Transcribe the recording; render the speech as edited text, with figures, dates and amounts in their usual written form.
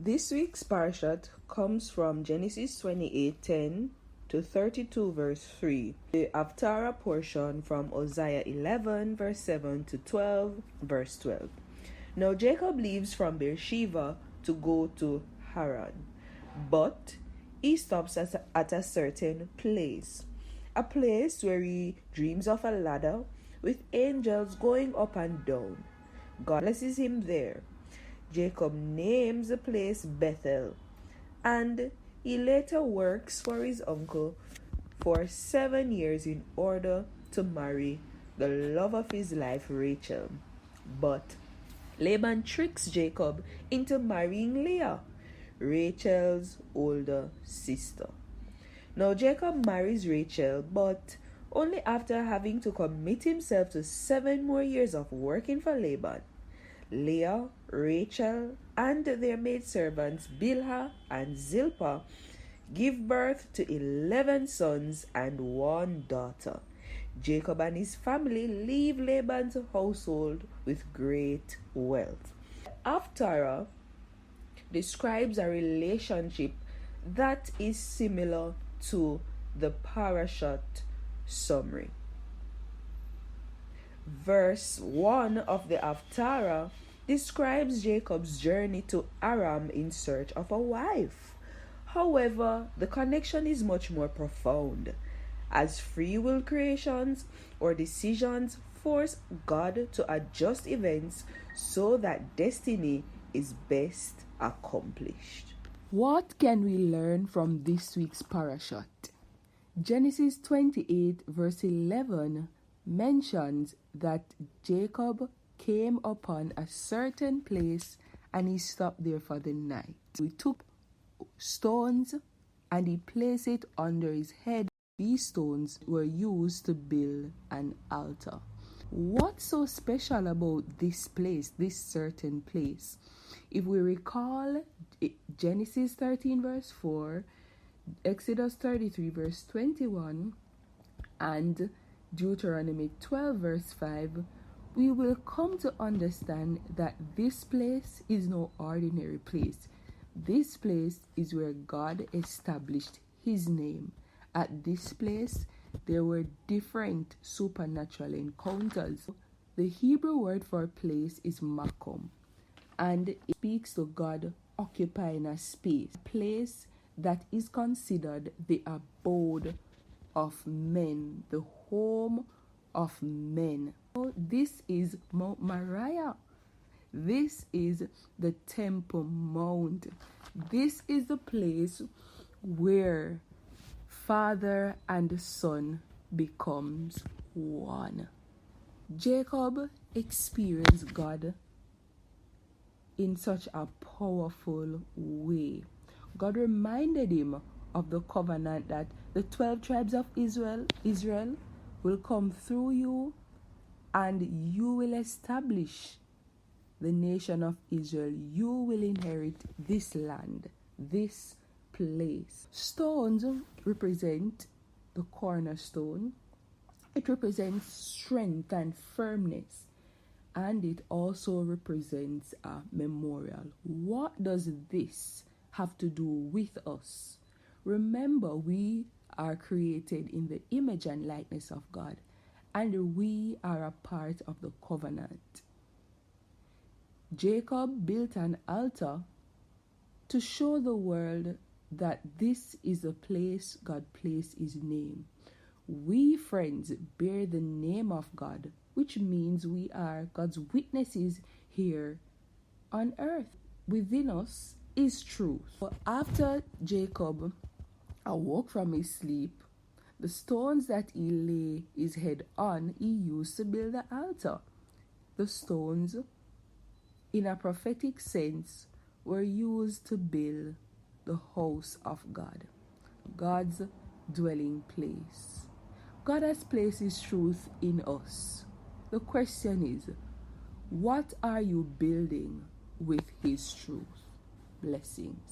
This week's Parashat comes from Genesis 28:10 to 32 verse 3. The Haftarah portion from Hosea 11 verse 7 to 12 verse 12. Now Jacob leaves from Beer Sheva to go to Haran, but he stops at a certain place. A place where he dreams of a ladder with angels going up and down. God blesses him there. Jacob names the place Bethel, and he later works for his uncle for 7 years in order to marry the love of his life, Rachel. But Laban tricks Jacob into marrying Leah, Rachel's older sister. Now Jacob marries Rachel, but only after having to commit himself to 7 more years of working for Laban. Leah, Rachel, and their maidservants Bilhah and Zilpah give birth to 11 sons and 1 daughter. Jacob and his family leave Laban's household with great wealth. Haftarah describes a relationship that is similar to the Parashat summary. Verse 1 of the Haftarah describes Jacob's journey to Aram in search of a wife. However, the connection is much more profound, as free will creations or decisions force God to adjust events so that destiny is best accomplished. What can we learn from this week's parashat? Genesis 28 verse 11 mentions that Jacob came upon a certain place and he stopped there for the night. He took stones and he placed it under his head. These stones were used to build an altar. What's so special about this place, this certain place? If we recall Genesis 13 verse 4, Exodus 33 verse 21, and Deuteronomy 12 verse 5, we will come to understand that this place is no ordinary place. This place is where God established his name. At this place, there were different supernatural encounters. The Hebrew word for place is makom, and it speaks to God occupying a space, a place that is considered the abode of men, the home of men. So this is Mount Moriah. This is the Temple Mount. This is the place where Father and Son becomes one. Jacob experienced God in such a powerful way. God reminded him of the covenant that the 12 tribes of Israel will come through you, and you will establish the nation of Israel. You will inherit this land, this place. Stones represent the cornerstone. It represents strength and firmness, and it also represents a memorial. What does this have to do with us? Remember, we are created in the image and likeness of God, and we are a part of the covenant. Jacob built an altar to show the world that this is the place God placed his name. We, friends, bear the name of God, which means we are God's witnesses here on earth. Within us is truth. But after Jacob awoke from his sleep, the stones that he lay his head on, he used to build the altar. The stones, in a prophetic sense, were used to build the house of God, God's dwelling place. God has placed his truth in us. The question is, what are you building with his truth? Blessings.